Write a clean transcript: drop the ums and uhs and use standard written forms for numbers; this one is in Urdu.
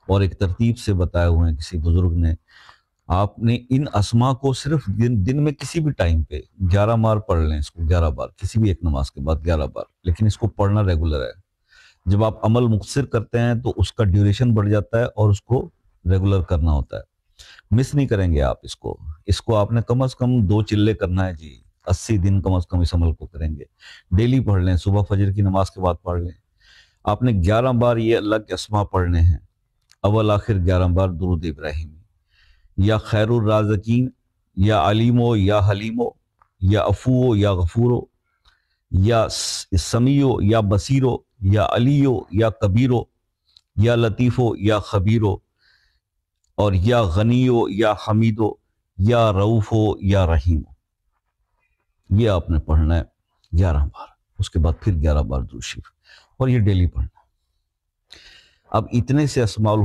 اور ایک ترتیب سے بتائے ہوئے ہیں کسی بزرگ نے. آپ نے ان اسما کو صرف دن میں کسی بھی ٹائم پہ 11 بار پڑھ لیں، اس کو 11 بار، کسی بھی ایک نماز کے بعد 11 بار، لیکن اس کو پڑھنا ریگولر ہے. جب آپ عمل مختصر کرتے ہیں تو اس کا ڈیوریشن بڑھ جاتا ہے اور اس کو ریگولر کرنا ہوتا ہے. مس نہیں کریں گے آپ اس کو آپ نے کم از کم 2 چلے کرنا ہے جی. 80 دن کم از کم اس عمل کو کریں گے. ڈیلی پڑھ لیں، صبح فجر کی نماز کے بعد پڑھ لیں. آپ نے 11 بار یہ اللہ کے اسما پڑھنے ہیں. اول آخر 11 بار درود ابراہیمی، یا خیر الرازقین، یا علیمو یا حلیمو، یا افو یا غفورو، یا سمیو یا بصیرو، یا علیو یا کبیرو، یا لطیفو یا خبیرو، اور یا غنیو یا حمیدو، یا رؤوفو یا رحیمو. یہ آپ نے پڑھنا ہے 11 بار. اس کے بعد پھر 11 بار درود شریف، اور یہ ڈیلی پڑھنا ہے. اب اتنے سے اسماء